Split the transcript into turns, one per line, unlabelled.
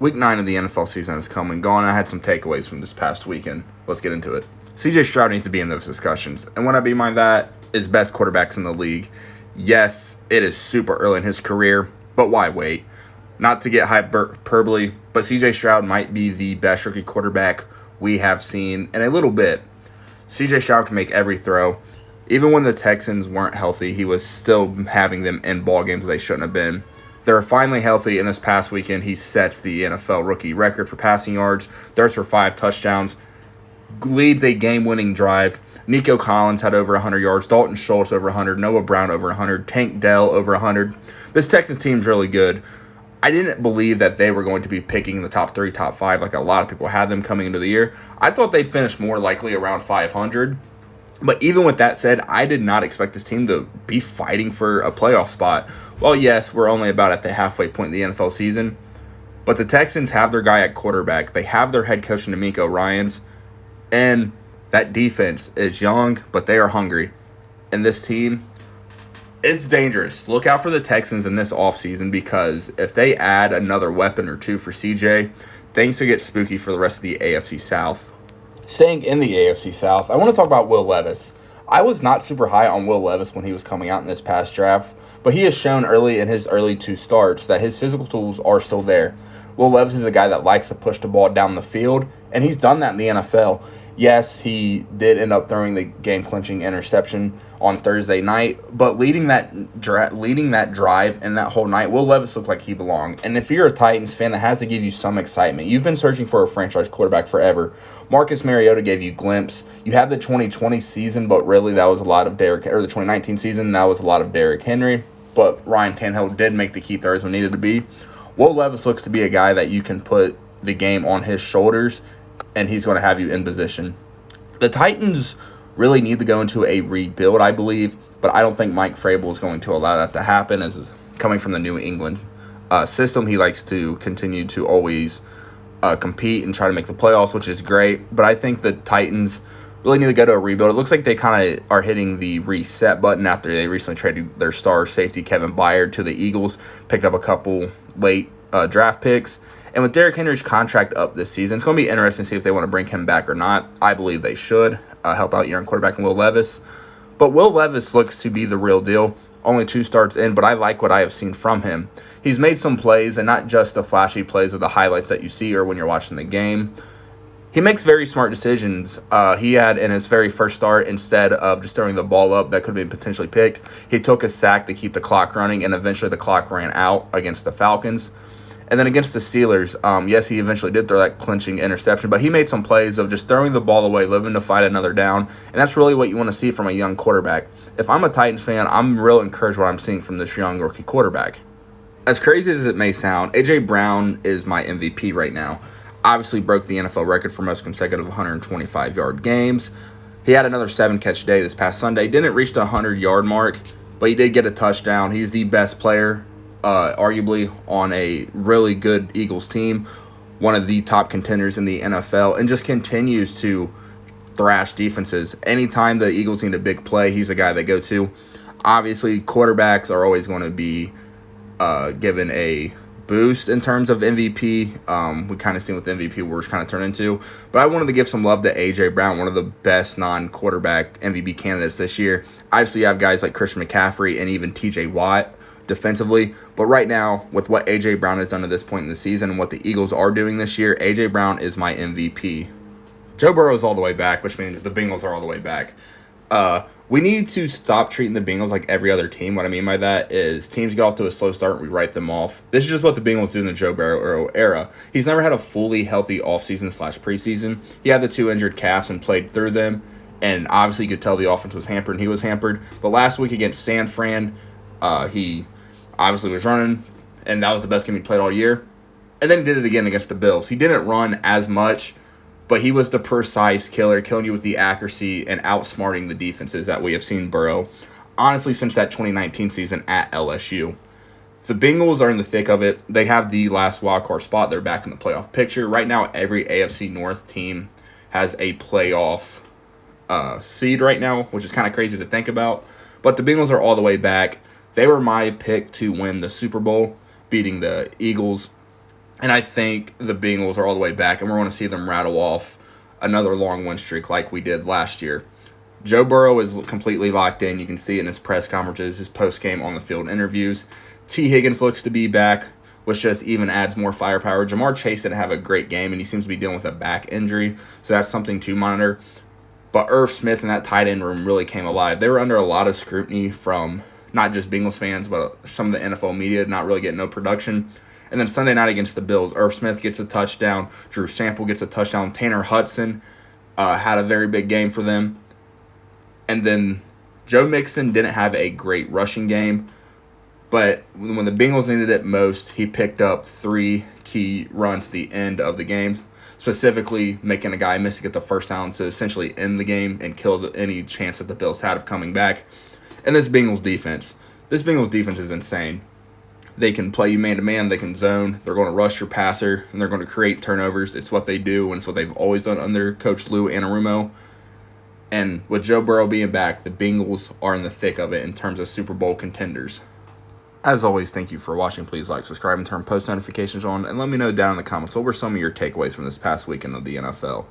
Week 9 of the NFL season has come and gone. I had some takeaways from this past weekend. Let's get into it. CJ Stroud needs to be in those discussions. And what I mean by that is best quarterbacks in the league. Yes, it is super early in his career, but why wait? Not to get hyperbole, but CJ Stroud might be the best rookie quarterback we have seen in a little bit. CJ Stroud can make every throw. Even when the Texans weren't healthy, he was still having them in ball games they shouldn't have been. They're finally healthy, and this past weekend he sets the NFL rookie record for passing yards, throws for 5 touchdowns, leads a game-winning drive. Nico Collins had over 100 yards, Dalton Schultz over 100, Noah Brown over 100, Tank Dell over 100. This Texans team's really good. I didn't believe that they were going to be picking the top 3, top 5 like a lot of people had them coming into the year. I thought they'd finish more likely around 500. But even with that said, I did not expect this team to be fighting for a playoff spot. Well, yes, we're only about at the halfway point in the NFL season, but the Texans have their guy at quarterback. They have their head coach in DeMeco Ryans, and that defense is young, but they are hungry. And this team is dangerous. Look out for the Texans in this offseason, because if they add another weapon or two for CJ, things could get spooky for the rest of the AFC South. Staying in the AFC South, I want to talk about Will Levis. I was not super high on Will Levis when he was coming out in this past draft, but he has shown early in his early 2 starts that his physical tools are still there. Will Levis is a guy that likes to push the ball down the field, and he's done that in the NFL. Yes, he did end up throwing the game-clinching interception on Thursday night, but leading that drive and that whole night, Will Levis looked like he belonged. And if you're a Titans fan, that has to give you some excitement. You've been searching for a franchise quarterback forever. Marcus Mariota gave you a glimpse. You had the 2020 season, but really that was a lot of the 2019 season, that was a lot of Derrick Henry. But Ryan Tannehill did make the key throws when needed to be. Will Levis looks to be a guy that you can put the game on his shoulders, and he's going to have you in position. The Titans really need to go into a rebuild, I believe, but I don't think Mike Vrabel is going to allow that to happen. As coming from the New England system, he likes to continue to always compete and try to make the playoffs, which is great. But I think the Titans really need to go to a rebuild. It looks like they kind of are hitting the reset button after they recently traded their star safety Kevin Byard to the Eagles, picked up a couple late draft picks. And with Derrick Henry's contract up this season, it's going to be interesting to see if they want to bring him back or not. I believe they should help out young quarterback and Will Levis. But Will Levis looks to be the real deal. Only 2 starts in, but I like what I have seen from him. He's made some plays, and not just the flashy plays of the highlights that you see or when you're watching the game. He makes very smart decisions. He had in his very first start, instead of just throwing the ball up that could have been potentially picked, he took a sack to keep the clock running, and eventually the clock ran out against the Falcons. And then against the Steelers, yes, he eventually did throw that clinching interception, but he made some plays of just throwing the ball away, living to fight another down, and that's really what you want to see from a young quarterback. If I'm a Titans fan, I'm real encouraged what I'm seeing from this young rookie quarterback. As crazy as it may sound, A.J. Brown is my MVP right now. Obviously broke the NFL record for most consecutive 125-yard games. He had another 7-catch day this past Sunday. Didn't reach the 100-yard mark, but he did get a touchdown. He's the best player, arguably, on a really good Eagles team, one of the top contenders in the NFL, and just continues to thrash defenses. Anytime the Eagles need a big play, he's the guy they go to. Obviously, quarterbacks are always going to be given a boost in terms of MVP. We kind of seen what the MVP awards kind of turn into. But I wanted to give some love to A.J. Brown, one of the best non-quarterback MVP candidates this year. Obviously, you have guys like Christian McCaffrey and even T.J. Watt defensively. But right now, with what A.J. Brown has done at this point in the season and what the Eagles are doing this year, A.J. Brown is my MVP. Joe Burrow is all the way back, which means the Bengals are all the way back. We need to stop treating the Bengals like every other team. What I mean by that is teams get off to a slow start and we write them off. This is just what the Bengals do in the Joe Burrow era. He's never had a fully healthy offseason/preseason. He had the 2 injured calves and played through them. And obviously you could tell the offense was hampered and he was hampered. But last week against San Fran, he obviously was running, and that was the best game he played all year. And then he did it again against the Bills. He didn't run as much, but he was the precise killer, killing you with the accuracy and outsmarting the defenses that we have seen Burrow, honestly, since that 2019 season at LSU. The Bengals are in the thick of it. They have the last wildcard spot. They're back in the playoff picture. Right now, every AFC North team has a playoff seed right now, which is kind of crazy to think about. But the Bengals are all the way back. They were my pick to win the Super Bowl, beating the Eagles. And I think the Bengals are all the way back, and we're going to see them rattle off another long win streak like we did last year. Joe Burrow is completely locked in. You can see it in his press conferences, his post-game on-the-field interviews. T. Higgins looks to be back, which just even adds more firepower. Jamar Chase didn't have a great game, and he seems to be dealing with a back injury, so that's something to monitor. But Irv Smith and that tight end room really came alive. They were under a lot of scrutiny from not just Bengals fans, but some of the NFL media, not really getting no production. And then Sunday night against the Bills, Irv Smith gets a touchdown. Drew Sample gets a touchdown. Tanner Hudson had a very big game for them. And then Joe Mixon didn't have a great rushing game. But when the Bengals needed it most, he picked up 3 key runs at the end of the game, specifically making a guy miss to get the first down to essentially end the game and kill any chance that the Bills had of coming back. And this Bengals defense is insane. They can play you man-to-man. They can zone. They're going to rush your passer, and they're going to create turnovers. It's what they do, and it's what they've always done under Coach Lou Anarumo. And with Joe Burrow being back, the Bengals are in the thick of it in terms of Super Bowl contenders. As always, thank you for watching. Please like, subscribe, and turn post notifications on. And let me know down in the comments what were some of your takeaways from this past weekend of the NFL.